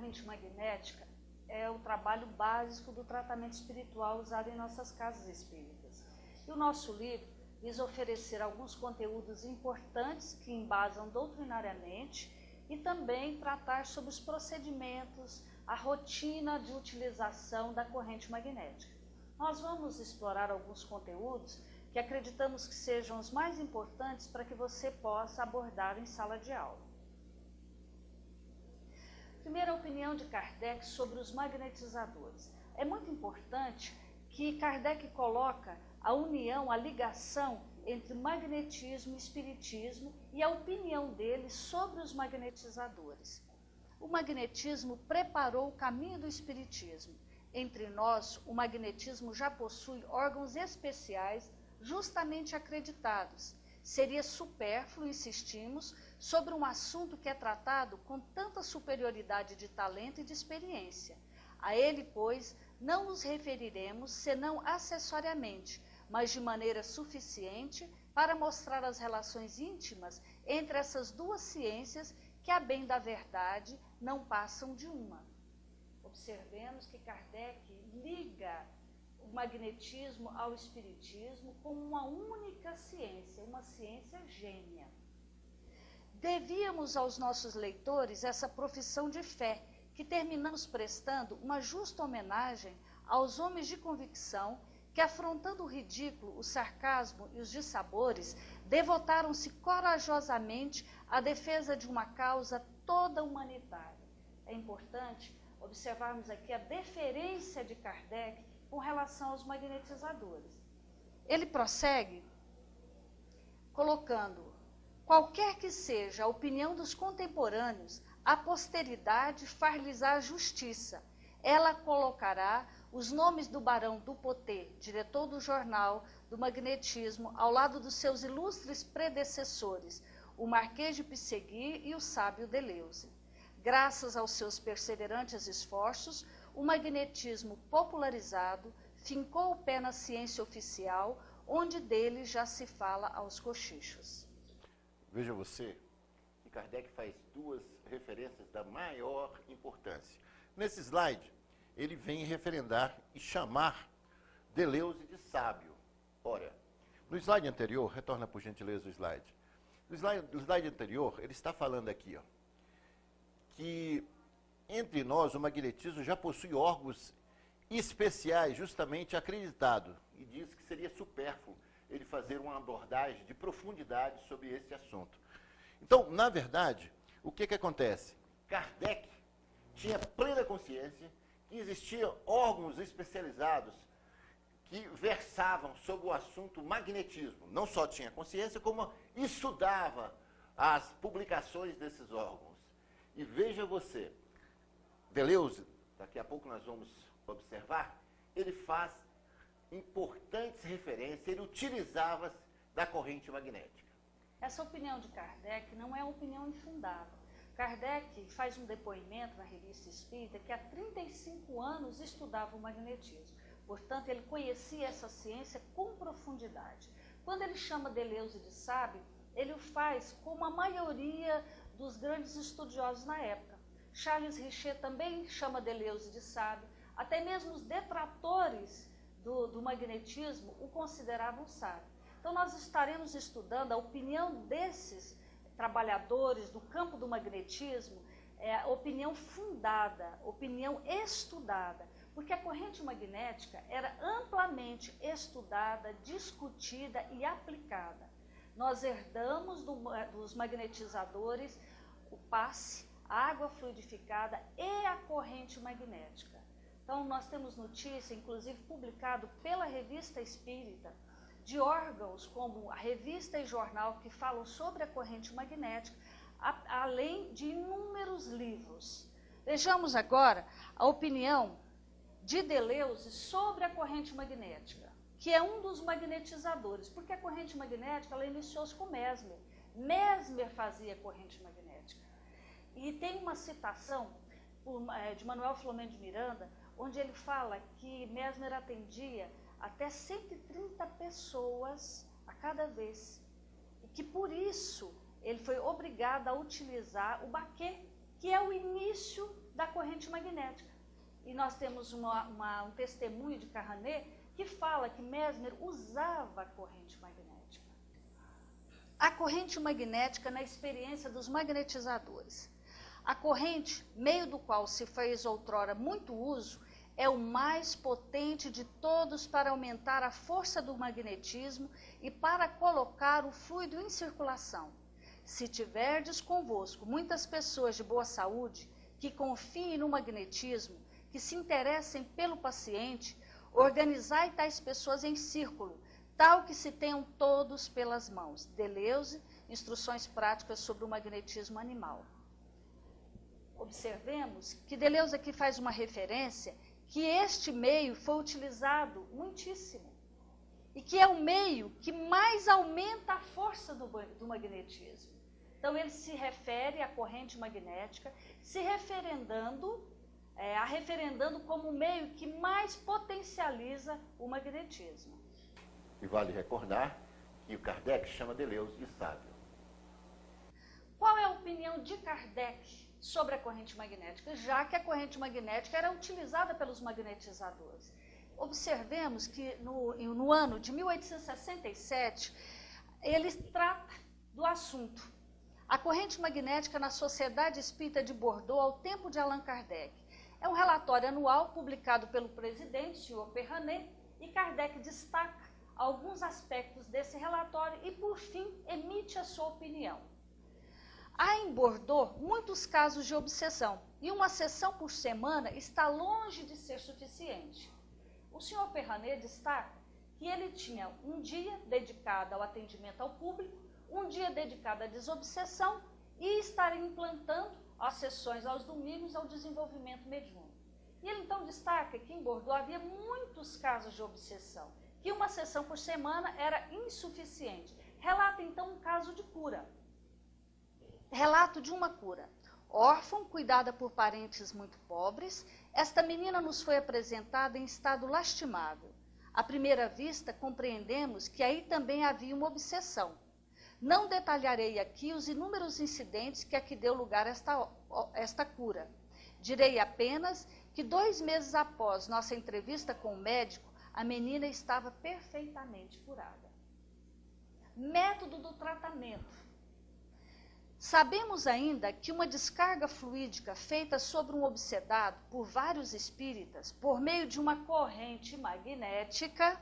corrente magnética é o trabalho básico do tratamento espiritual usado em nossas casas espíritas. E o nosso livro visa oferecer alguns conteúdos importantes que embasam doutrinariamente e também tratar sobre os procedimentos, a rotina de utilização da corrente magnética. Nós vamos explorar alguns conteúdos que acreditamos que sejam os mais importantes para que você possa abordar em sala de aula. Primeira opinião de Kardec sobre os magnetizadores. É muito importante que Kardec coloca a união, a ligação entre magnetismo e espiritismo e a opinião dele sobre os magnetizadores. O magnetismo preparou o caminho do espiritismo. Entre nós, o magnetismo já possui órgãos especiais justamente acreditados. Seria supérfluo, insistimos, sobre um assunto que é tratado com tanta superioridade de talento e de experiência. A ele, pois, não nos referiremos senão acessoriamente, mas de maneira suficiente para mostrar as relações íntimas entre essas duas ciências que, a bem da verdade, não passam de uma. Observemos que Kardec liga o magnetismo ao espiritismo como uma única ciência, uma ciência gêmea. Devíamos aos nossos leitores essa profissão de fé, que terminamos prestando uma justa homenagem aos homens de convicção que, afrontando o ridículo, o sarcasmo e os dissabores, devotaram-se corajosamente à defesa de uma causa toda humanitária. É importante observarmos aqui a deferência de Kardec com relação aos magnetizadores. Ele prossegue colocando: qualquer que seja a opinião dos contemporâneos, a posteridade far-lhes-á justiça. Ela colocará os nomes do barão do Poté, diretor do jornal do magnetismo, ao lado dos seus ilustres predecessores, o Marquês de Pissegui e o sábio Deleuze. Graças aos seus perseverantes esforços, o magnetismo popularizado fincou o pé na ciência oficial, onde dele já se fala aos cochichos. Veja você, que Kardec faz duas referências da maior importância. Nesse slide, ele vem referendar e chamar Deleuze de sábio. Ora, no slide anterior, retorna por gentileza o slide. No slide anterior, ele está falando aqui, ó, que entre nós o magnetismo já possui órgãos especiais, justamente acreditado, e diz que seria supérfluo ele fazer uma abordagem de profundidade sobre esse assunto. Então, na verdade, o que acontece? Kardec tinha plena consciência que existiam órgãos especializados que versavam sobre o assunto magnetismo. Não só tinha consciência, como estudava as publicações desses órgãos. E veja você, Deleuze, daqui a pouco nós vamos observar, ele faz importantes referências, ele utilizava da corrente magnética. Essa opinião de Kardec não é uma opinião infundada. Kardec faz um depoimento na Revista Espírita que há 35 anos estudava o magnetismo. Portanto, ele conhecia essa ciência com profundidade. Quando ele chama Deleuze de sábio, ele o faz como a maioria dos grandes estudiosos na época. Charles Richer também chama Deleuze de sábio. Até mesmo os detratores do magnetismo o consideravam sábio. Então, nós estaremos estudando a opinião desses trabalhadores do campo do magnetismo, opinião fundada, opinião estudada, porque a corrente magnética era amplamente estudada, discutida e aplicada. Nós herdamos dos magnetizadores o passe, a água fluidificada e a corrente magnética. Então, nós temos notícia, inclusive publicado pela Revista Espírita, de órgãos como a revista e jornal que falam sobre a corrente magnética, além de inúmeros livros. Vejamos agora a opinião de Deleuze sobre a corrente magnética, que é um dos magnetizadores, porque a corrente magnética ela iniciou-se com Mesmer. Mesmer fazia corrente magnética. E tem uma citação de Manuel Filomeno de Miranda, onde ele fala que Mesmer atendia até 130 pessoas a cada vez, e que por isso ele foi obrigado a utilizar o baquet, que é o início da corrente magnética. E nós temos um testemunho de Carranet que fala que Mesmer usava a corrente magnética. A corrente magnética na experiência dos magnetizadores. A corrente, meio do qual se fez outrora muito uso, é o mais potente de todos para aumentar a força do magnetismo e para colocar o fluido em circulação. Se tiverdes convosco muitas pessoas de boa saúde, que confiem no magnetismo, que se interessem pelo paciente, organizai tais pessoas em círculo, tal que se tenham todos pelas mãos. Deleuze, Instruções Práticas sobre o Magnetismo Animal. Observemos que Deleuze aqui faz uma referência que este meio foi utilizado muitíssimo e que é o meio que mais aumenta a força do magnetismo. Então, ele se refere à corrente magnética, se referendando como o meio que mais potencializa o magnetismo. E vale recordar que o Kardec chama Deleuze de sábio. Qual é a opinião de Kardec sobre a corrente magnética, já que a corrente magnética era utilizada pelos magnetizadores? Observemos que no ano de 1867, ele trata do assunto. A corrente magnética na Sociedade Espírita de Bordeaux ao tempo de Allan Kardec. É um relatório anual publicado pelo presidente, Sr. Perranet, e Kardec destaca alguns aspectos desse relatório e, por fim, emite a sua opinião. Há em Bordeaux muitos casos de obsessão e uma sessão por semana está longe de ser suficiente. O Sr. Perranet destaca que ele tinha um dia dedicado ao atendimento ao público, um dia dedicado à desobsessão e estaria implantando as sessões aos domingos ao desenvolvimento mediúnico. E ele então destaca que em Bordeaux havia muitos casos de obsessão, que uma sessão por semana era insuficiente. Relata então um caso de cura. Relato de uma cura. Órfã, cuidada por parentes muito pobres, esta menina nos foi apresentada em estado lastimável. À primeira vista, compreendemos que aí também havia uma obsessão. Não detalharei aqui os inúmeros incidentes que aqui deu lugar a esta cura. Direi apenas que 2 meses após nossa entrevista com o médico, a menina estava perfeitamente curada. Método do tratamento. Sabemos ainda que uma descarga fluídica feita sobre um obsedado por vários espíritas, por meio de uma corrente magnética,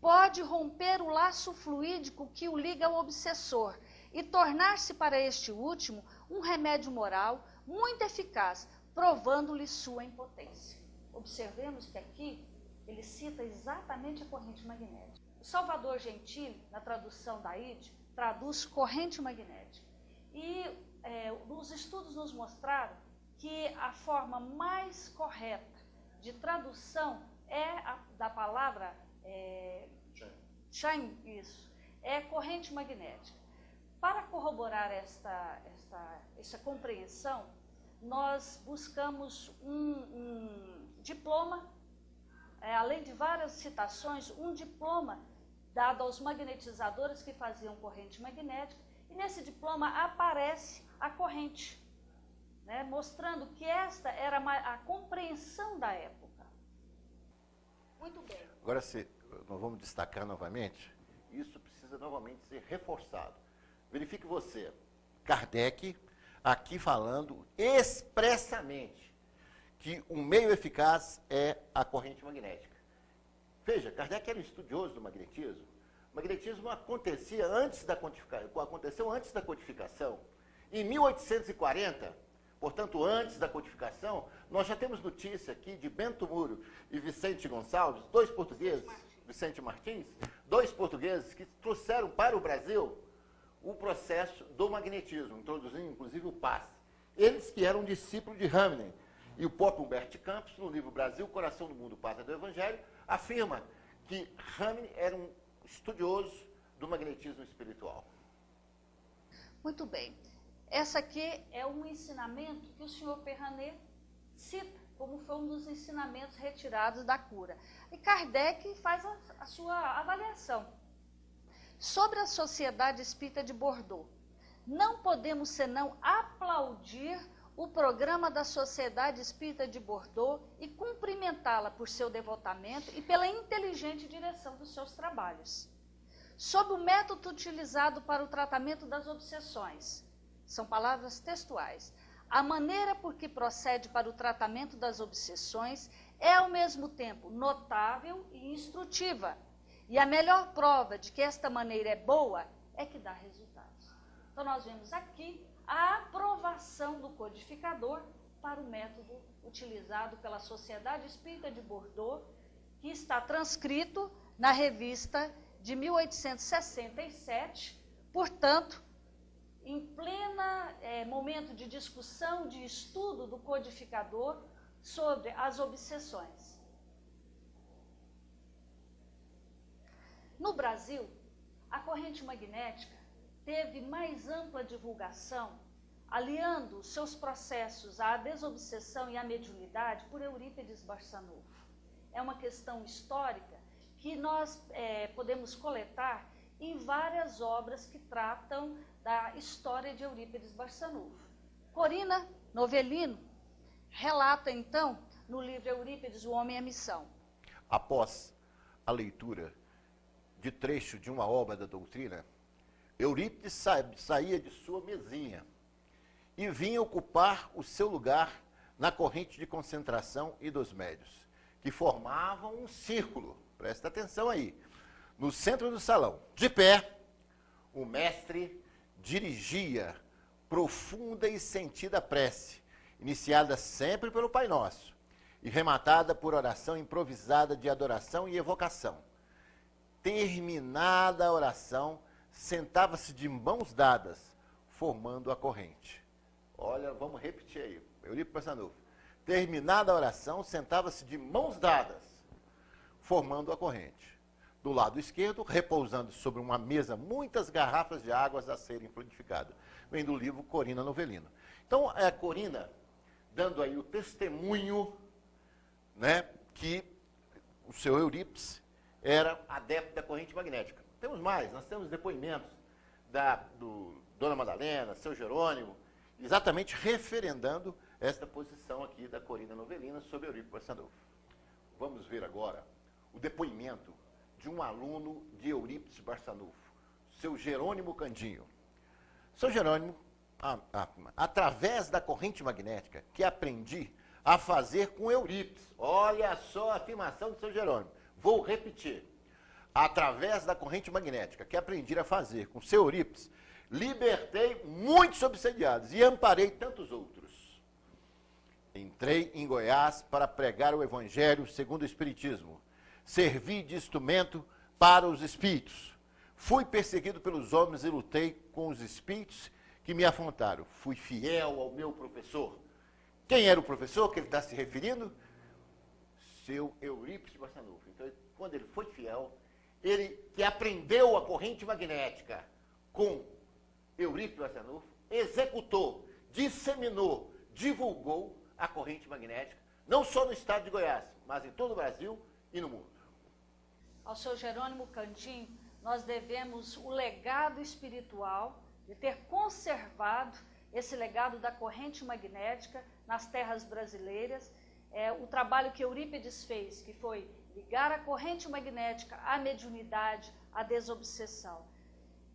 pode romper o laço fluídico que o liga ao obsessor e tornar-se para este último um remédio moral muito eficaz, provando-lhe sua impotência. Observemos que aqui ele cita exatamente a corrente magnética. O Salvador Gentili, na tradução da Ide, traduz corrente magnética. E os estudos nos mostraram que a forma mais correta de tradução da palavra Chang, isso, é corrente magnética. Para corroborar essa compreensão, nós buscamos um diploma, além de várias citações, um diploma dado aos magnetizadores que faziam corrente magnética, e nesse diploma aparece a corrente, né, mostrando que esta era a compreensão da época. Muito bem. Agora, nós vamos destacar novamente, isso precisa novamente ser reforçado. Verifique você, Kardec, aqui falando expressamente que o meio eficaz é a corrente magnética. Veja, Kardec era um estudioso do magnetismo. O magnetismo aconteceu antes da codificação. Em 1840, portanto, antes da codificação, nós já temos notícia aqui de Bento Muro e Vicente Gonçalves, 2 portugueses, Vicente Martins, 2 portugueses que trouxeram para o Brasil o processo do magnetismo, introduzindo inclusive o passe. Eles que eram discípulos de Hamilton. E o próprio Humberto Campos, no livro Brasil, Coração do Mundo, Pátria do Evangelho, afirma que Hamilton era um estudioso do magnetismo espiritual. Muito bem. Essa aqui é um ensinamento que o Sr. Perranet cita como foi um dos ensinamentos retirados da cura. E Kardec faz a sua avaliação. Sobre a Sociedade Espírita de Bordeaux, não podemos senão aplaudir o programa da Sociedade Espírita de Bordeaux e cumprimentá-la por seu devotamento e pela inteligente direção dos seus trabalhos. Sob o método utilizado para o tratamento das obsessões, são palavras textuais, a maneira por que procede para o tratamento das obsessões é ao mesmo tempo notável e instrutiva, e a melhor prova de que esta maneira é boa é que dá resultados. Então nós vemos aqui a aprovação do codificador para o método utilizado pela Sociedade Espírita de Bordeaux, que está transcrito na revista de 1867, portanto, em plena momento de discussão, de estudo do codificador sobre as obsessões. No Brasil, a corrente magnética teve mais ampla divulgação, aliando seus processos à desobsessão e à mediunidade por Eurípides Barçanufo. É uma questão histórica que nós podemos coletar em várias obras que tratam da história de Eurípides Barçanufo. Corina Novellino relata, então, no livro Eurípides, O Homem e a Missão. Após a leitura de trecho de uma obra da doutrina, Eurípides saía de sua mesinha e vinha ocupar o seu lugar na corrente de concentração e dos médios, que formavam um círculo, presta atenção aí, no centro do salão. De pé, o mestre dirigia profunda e sentida prece, iniciada sempre pelo Pai Nosso, e rematada por oração improvisada de adoração e evocação. Terminada a oração, sentava-se de mãos dadas, formando a corrente. Olha, vamos repetir aí, Eurípides Barçanufo. Terminada a oração, sentava-se de mãos dadas, formando a corrente. Do lado esquerdo, repousando sobre uma mesa, muitas garrafas de águas a serem purificadas. Vem do livro Corina Novellino. Então, é a Corina dando aí o testemunho, né, que o seu Eurípides era adepto da corrente magnética. Temos mais, nós temos depoimentos do Dona Madalena, seu Jerônimo, exatamente referendando esta posição aqui da Corina Novellina sobre Eurípides Barçanufo. Vamos ver agora o depoimento de um aluno de Eurípides Barçanufo, seu Jerônimo Candinho. Seu Jerônimo, através da corrente magnética que aprendi a fazer com Eurípides, olha só a afirmação de seu Jerônimo, vou repetir. Através da corrente magnética que aprendi a fazer com seu Eurípides, libertei muitos obsediados e amparei tantos outros. Entrei em Goiás para pregar o Evangelho segundo o Espiritismo. Servi de instrumento para os espíritos. Fui perseguido pelos homens e lutei com os espíritos que me afrontaram. Fui fiel ao meu professor. Quem era o professor que ele está se referindo? Seu Eurípides Barçanufo. Então, quando ele foi fiel, ele que aprendeu a corrente magnética com Eurípides Barçanufo, executou, disseminou, divulgou a corrente magnética, não só no estado de Goiás, mas em todo o Brasil e no mundo. Ao seu Jerônimo Candinho, nós devemos o legado espiritual de ter conservado esse legado da corrente magnética nas terras brasileiras, o trabalho que Eurípides fez, que foi ligar a corrente magnética à mediunidade, à desobsessão.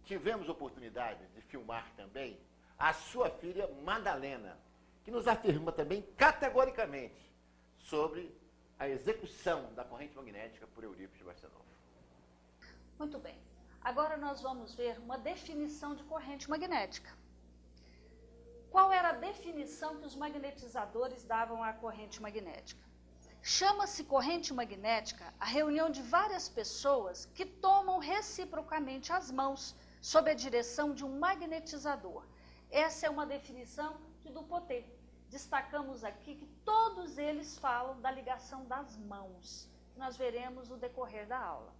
Tivemos oportunidade de filmar também a sua filha Madalena, que nos afirma também categoricamente sobre a execução da corrente magnética por Eurípides Barçanufo. Muito bem. Agora nós vamos ver uma definição de corrente magnética. Qual era a definição que os magnetizadores davam à corrente magnética? Chama-se corrente magnética a reunião de várias pessoas que tomam reciprocamente as mãos sob a direção de um magnetizador. Essa é uma definição de Dupotet. Destacamos aqui que todos eles falam da ligação das mãos, que nós veremos no decorrer da aula.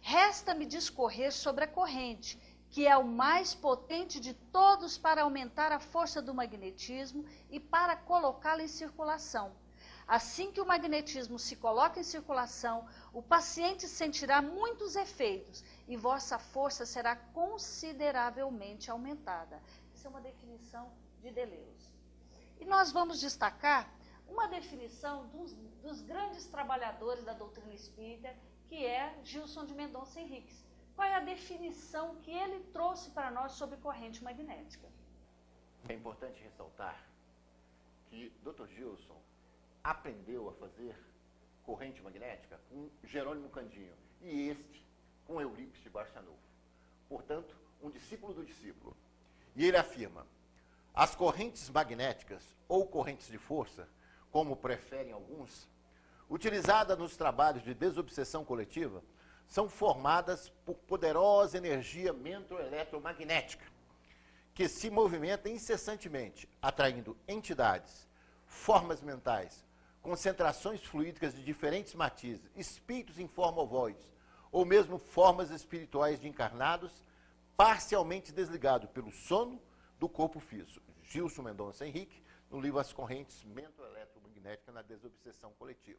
Resta-me discorrer sobre a corrente, que é o mais potente de todos para aumentar a força do magnetismo e para colocá-la em circulação. Assim que o magnetismo se coloca em circulação, o paciente sentirá muitos efeitos e vossa força será consideravelmente aumentada. Essa é uma definição de Deleuze. E nós vamos destacar uma definição dos grandes trabalhadores da doutrina espírita, que é Gilson de Mendonça Henriques. Qual é a definição que ele trouxe para nós sobre corrente magnética? É importante ressaltar que Dr. Gilson aprendeu a fazer corrente magnética com Jerônimo Candinho e este com Eurípides de Barçanufo. Portanto, um discípulo do discípulo. E ele afirma: as correntes magnéticas ou correntes de força, como preferem alguns, utilizadas nos trabalhos de desobsessão coletiva, são formadas por poderosa energia mentoeletromagnética, que se movimenta incessantemente, atraindo entidades, formas mentais, concentrações fluídicas de diferentes matizes, espíritos em forma ovoide, ou mesmo formas espirituais de encarnados, parcialmente desligados pelo sono do corpo físico. Gilson Mendonça Henrique, no livro As Correntes Mentoeletromagnéticas na Desobsessão Coletiva.